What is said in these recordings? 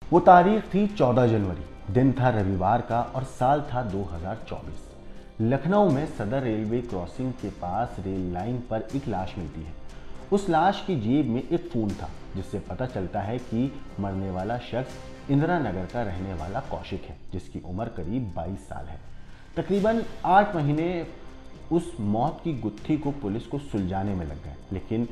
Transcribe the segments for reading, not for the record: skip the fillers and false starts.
वो तारीख थी 14 जनवरी, दिन था रविवार का और साल था 2024। लखनऊ में सदर रेलवे क्रॉसिंग के पास रेल लाइन पर एक लाश मिलती है। उस लाश की जेब में एक फ़ोन था, जिससे पता चलता है कि मरने वाला शख्स इंदिरा नगर का रहने वाला कौशिक है, जिसकी उम्र करीब 22 साल है। तकरीबन 8 महीने उस मौत की गुत्थी को पुलिस को सुलझाने में लग गए, लेकिन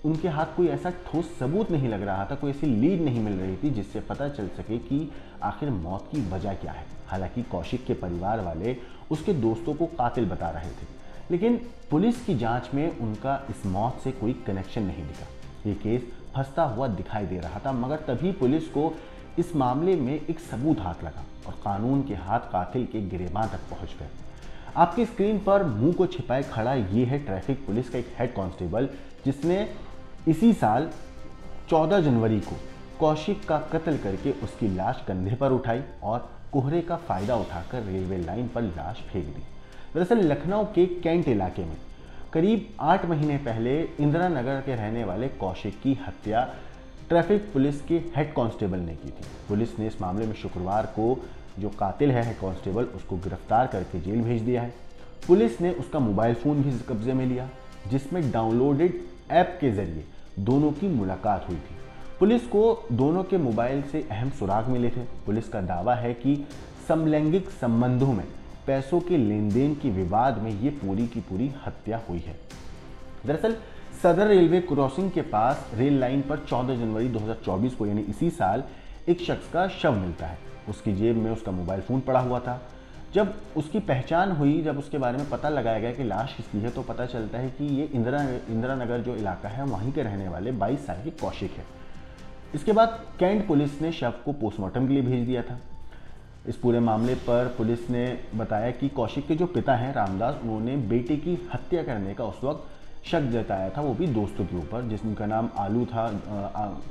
उनके हाथ कोई ऐसा ठोस सबूत नहीं लग रहा था, कोई ऐसी लीड नहीं मिल रही थी जिससे पता चल सके कि आखिर मौत की वजह क्या है। हालांकि कौशिक के परिवार वाले उसके दोस्तों को कातिल बता रहे थे, लेकिन पुलिस की जांच में उनका इस मौत से कोई कनेक्शन नहीं दिखा। ये केस फंसता हुआ दिखाई दे रहा था, मगर तभी पुलिस को इस मामले में एक सबूत हाथ लगा और कानून के हाथ कातिल के गिरेबान तक पहुंच गए। आपकी स्क्रीन पर मुंह को छिपाए खड़ा ये है ट्रैफिक पुलिस का एक हेड कांस्टेबल, जिसने इसी साल 14 जनवरी को कौशिक का कत्ल करके उसकी लाश कंधे पर उठाई और कोहरे का फायदा उठाकर रेलवे लाइन पर लाश फेंक दी। दरअसल लखनऊ के कैंट इलाके में करीब 8 महीने पहले इंदिरा नगर के रहने वाले कौशिक की हत्या ट्रैफिक पुलिस के हेड कांस्टेबल ने की थी। पुलिस ने इस मामले में शुक्रवार को जो कातिल है हेड कांस्टेबल, उसको गिरफ्तार करके जेल भेज दिया है। पुलिस ने उसका मोबाइल फ़ोन भी कब्जे में लिया, जिसमें डाउनलोडेड ऐप के जरिए दोनों की मुलाकात हुई थी। पुलिस को दोनों के मोबाइल से अहम सुराग मिले थे। पुलिस का दावा है कि समलैंगिक संबंधों में पैसों के लेन देन के विवाद में ये पूरी की पूरी हत्या हुई है। दरअसल सदर रेलवे क्रॉसिंग के पास रेल लाइन पर 14 जनवरी 2024 को, यानी इसी साल, एक शख्स का शव मिलता है। उसकी जेब में उसका मोबाइल फ़ोन पड़ा हुआ था। जब उसकी पहचान हुई, जब उसके बारे में पता लगाया गया कि लाश किसकी है, तो पता चलता है कि ये इंदिरा नगर जो इलाका है वहीं के रहने वाले 22 साल के कौशिक है। इसके बाद कैंट पुलिस ने शव को पोस्टमार्टम के लिए भेज दिया था। इस पूरे मामले पर पुलिस ने बताया कि कौशिक के जो पिता हैं रामदास, उन्होंने बेटे की हत्या करने का उस वक्त शक जताया था, वो भी दोस्तों के ऊपर, जिनका नाम आलू था।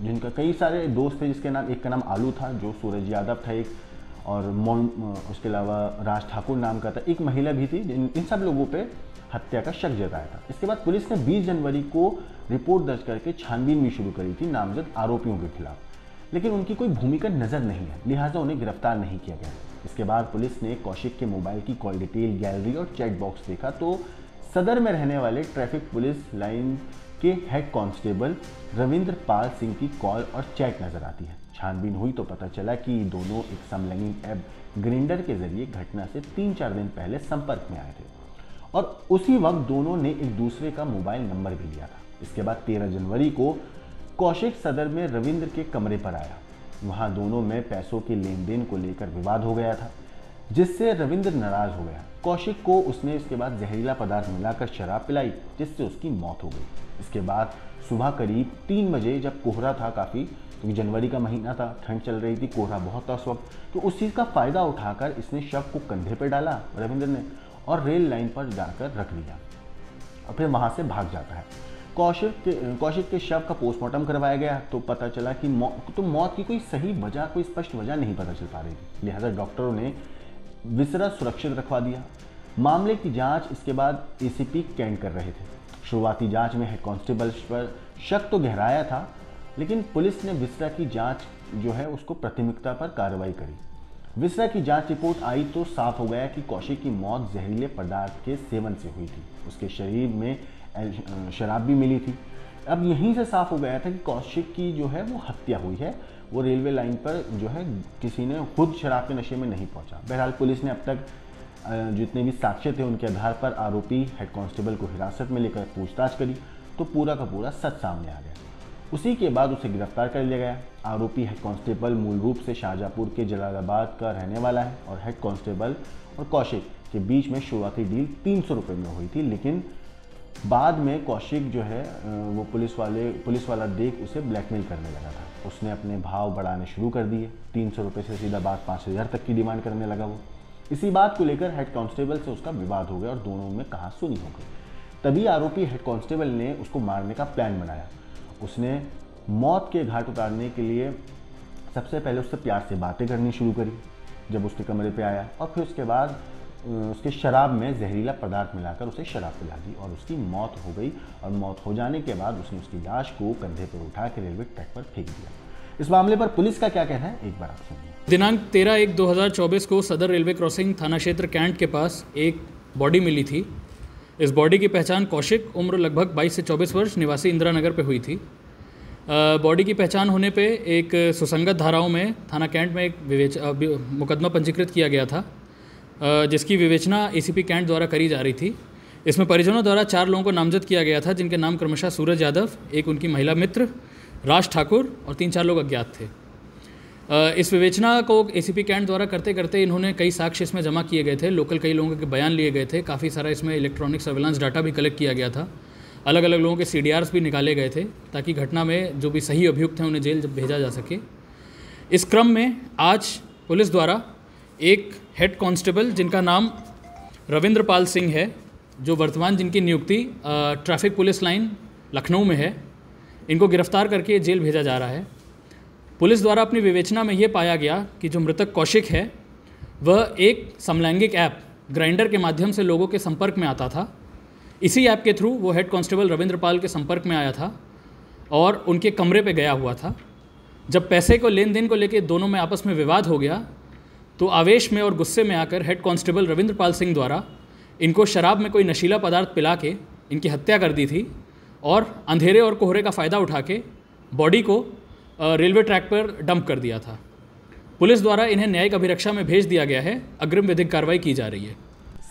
जिनका कई सारे दोस्त थे, जिसके नाम, एक का नाम आलू था जो सूरज यादव था, एक और उसके अलावा राज ठाकुर नाम का था, एक महिला भी थी। इन सब लोगों पे हत्या का शक जताया था। इसके बाद पुलिस ने 20 जनवरी को रिपोर्ट दर्ज करके छानबीन भी शुरू करी थी नामजद आरोपियों के खिलाफ, लेकिन उनकी कोई भूमिका नजर नहीं है, लिहाजा उन्हें गिरफ्तार नहीं किया गया। इसके बाद पुलिस ने कौशिक के मोबाइल की कॉल डिटेल, गैलरी और चैट बॉक्स देखा तो सदर में रहने वाले ट्रैफिक पुलिस लाइन के हेड कांस्टेबल रविंद्र पाल सिंह की कॉल और चैट नजर आती है। छानबीन हुई तो पता चला कि दोनों एक समलैंगिक ऐप ग्रिंडर के जरिए घटना से 3-4 दिन पहले संपर्क में आए थे और उसी वक्त दोनों ने एक दूसरे का मोबाइल नंबर भी लिया था। इसके बाद 13 जनवरी को कौशिक सदर में रविंद्र के कमरे पर आया। वहां दोनों में पैसों के लेन देन को लेकर विवाद हो गया था, जिससे रविंद्र नाराज हो गया। कौशिक को उसने इसके बाद जहरीला पदार्थ मिलाकर शराब पिलाई, जिससे उसकी मौत हो गई। इसके बाद सुबह करीब 3 बजे, जब कोहरा था काफ़ी, क्योंकि जनवरी का महीना था, ठंड चल रही थी, कोहरा बहुत था उस वक्त, तो उस चीज़ का फ़ायदा उठाकर इसने शव को कंधे पर डाला रविंद्र ने और रेल लाइन पर जाकर रख दिया और फिर वहाँ से भाग जाता है। कौशिक के शव का पोस्टमार्टम करवाया गया तो पता चला कि मौत की कोई सही वजह, कोई स्पष्ट वजह नहीं पता चल पा रही थी। लिहाजा डॉक्टरों ने विसरा सुरक्षित रखवा दिया। मामले की जांच इसके बाद एसीपी कैंट कर रहे थे। शुरुआती जांच में हेड कांस्टेबल पर शक तो गहराया था, लेकिन पुलिस ने विसरा की जांच जो है उसको प्राथमिकता पर कार्रवाई करी। विसरा की जांच रिपोर्ट आई तो साफ हो गया कि कौशिक की मौत जहरीले पदार्थ के सेवन से हुई थी। उसके शरीर में शराब भी मिली थी। अब यहीं से साफ हो गया था कि कौशिक की जो है वो हत्या हुई है, वो रेलवे लाइन पर जो है किसी ने खुद शराब के नशे में नहीं पहुंचा। बहरहाल पुलिस ने अब तक जितने भी साक्ष्य थे उनके आधार पर आरोपी हेड कांस्टेबल को हिरासत में लेकर पूछताछ करी तो पूरा का पूरा सच सामने आ गया। उसी के बाद उसे गिरफ्तार कर लिया गया। आरोपी हेड कांस्टेबल मूल रूप से शाहजहाँपुर के जलालाबाद का रहने वाला है और हेड कांस्टेबल और कौशिक के बीच में शुरुआती डील 300 रुपये में हुई थी, लेकिन बाद में कौशिक जो है वो पुलिस वाला देख उसे ब्लैकमेल करने लगा था। उसने अपने भाव बढ़ाने शुरू कर दिए। 300 रुपये से सीधा बात 5000 तक की डिमांड करने लगा वो। इसी बात को लेकर हेड कांस्टेबल से उसका विवाद हो गया और दोनों में कहासुनी हो गई। तभी आरोपी हेड कांस्टेबल ने उसको मारने का प्लान बनाया। उसने मौत के घाट उतारने के लिए सबसे पहले उससे प्यार से बातें करनी शुरू करी जब उसके कमरे पे आया, और फिर उसके बाद उसके शराब में जहरीला पदार्थ मिलाकर उसे शराब पिला दी और उसकी मौत हो गई। और मौत हो जाने के बाद उसने उसकी लाश को कंधे पर उठा के रेलवे ट्रैक पर फेंक दिया। इस मामले पर पुलिस का क्या कहना है, एक बार आप सुनिए। दिनांक 13/1/2024 को सदर रेलवे क्रॉसिंग थाना क्षेत्र कैंट के पास एक बॉडी मिली थी। इस बॉडी की पहचान कौशिक, उम्र लगभग 22 से 24 वर्ष, निवासी इंदिरा नगर पे हुई थी। बॉडी की पहचान होने पे एक सुसंगत धाराओं में थाना कैंट में एक मुकदमा पंजीकृत किया गया था, जिसकी विवेचना एसीपी कैंट द्वारा करी जा रही थी। इसमें परिजनों द्वारा 4 लोगों को नामजद किया गया था, जिनके नाम क्रमशः सूरज यादव, एक उनकी महिला मित्र राज ठाकुर और 3-4 लोग अज्ञात थे। इस विवेचना को एसीपी कैंट द्वारा करते करते इन्होंने कई साक्ष्य इसमें जमा किए गए थे, लोकल कई लोगों के बयान लिए गए थे, काफ़ी सारा इसमें इलेक्ट्रॉनिक सर्वेलेंस डाटा भी कलेक्ट किया गया था, अलग अलग लोगों के CDRs भी निकाले गए थे ताकि घटना में जो भी सही अभियुक्त हैं उन्हें जेल भेजा जा सके। इस क्रम में आज पुलिस द्वारा एक हेड कांस्टेबल जिनका नाम रविंद्र पाल सिंह है, जो वर्तमान जिनकी नियुक्ति ट्रैफिक पुलिस लाइन लखनऊ में है, इनको गिरफ्तार करके जेल भेजा जा रहा है। पुलिस द्वारा अपनी विवेचना में ये पाया गया कि जो मृतक कौशिक है वह एक समलैंगिक ऐप ग्राइंडर के माध्यम से लोगों के संपर्क में आता था। इसी ऐप के थ्रू वो हेड कांस्टेबल रविंद्र पाल के संपर्क में आया था और उनके कमरे पे गया हुआ था। जब पैसे को लेन देन को लेकर दोनों में आपस में विवाद हो गया तो आवेश में और गुस्से में आकर हेड कांस्टेबल रविंद्र पाल सिंह द्वारा इनको शराब में कोई नशीला पदार्थ पिला के इनकी हत्या कर दी थी और अंधेरे और कोहरे का फ़ायदा उठा के बॉडी को रेलवे ट्रैक पर डंप कर दिया था। पुलिस द्वारा इन्हें न्यायिक अभिरक्षा में भेज दिया गया है, अग्रिम विधिक कार्रवाई की जा रही है।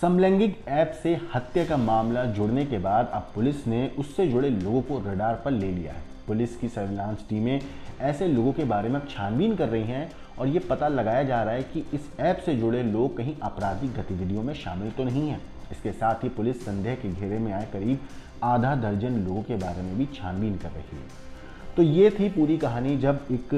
समलैंगिक ऐप से हत्या का मामला जुड़ने के बाद अब पुलिस ने उससे जुड़े लोगों को रडार पर ले लिया है। पुलिस की सर्विलांस टीमें ऐसे लोगों के बारे में अब छानबीन कर रही हैं और ये पता लगाया जा रहा है कि इस ऐप से जुड़े लोग कहीं आपराधिक गतिविधियों में शामिल तो नहीं हैं। इसके साथ ही पुलिस संदेह के घेरे में आए करीब आधा दर्जन लोगों के बारे में भी छानबीन कर रही है। तो ये थी पूरी कहानी, जब एक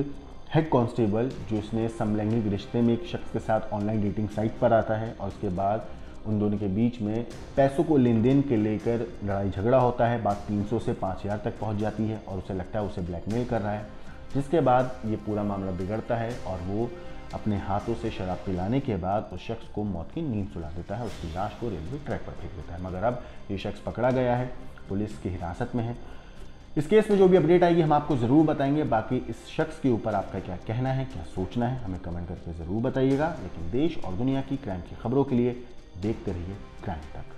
हेड कांस्टेबल जो इसने समलैंगिक रिश्ते में एक शख्स के साथ ऑनलाइन डेटिंग साइट पर आता है और उसके बाद उन दोनों के बीच में पैसों को लेन देन के लेकर लड़ाई झगड़ा होता है, बात 300 से 5000 तक पहुंच जाती है और उसे लगता है उसे ब्लैकमेल कर रहा है, जिसके बाद ये पूरा मामला बिगड़ता है और वो अपने हाथों से शराब पिलाने के बाद उस शख्स को मौत की नींद सुला देता है, उसकी लाश को रेलवे ट्रैक पर फेंक देता है। मगर अब ये शख्स पकड़ा गया है, पुलिस की हिरासत में है। इस केस में जो भी अपडेट आएगी हम आपको ज़रूर बताएंगे। बाकी इस शख्स के ऊपर आपका क्या कहना है, क्या सोचना है, हमें कमेंट करके ज़रूर बताइएगा। लेकिन देश और दुनिया की क्राइम की खबरों के लिए देखते रहिए क्राइम तक।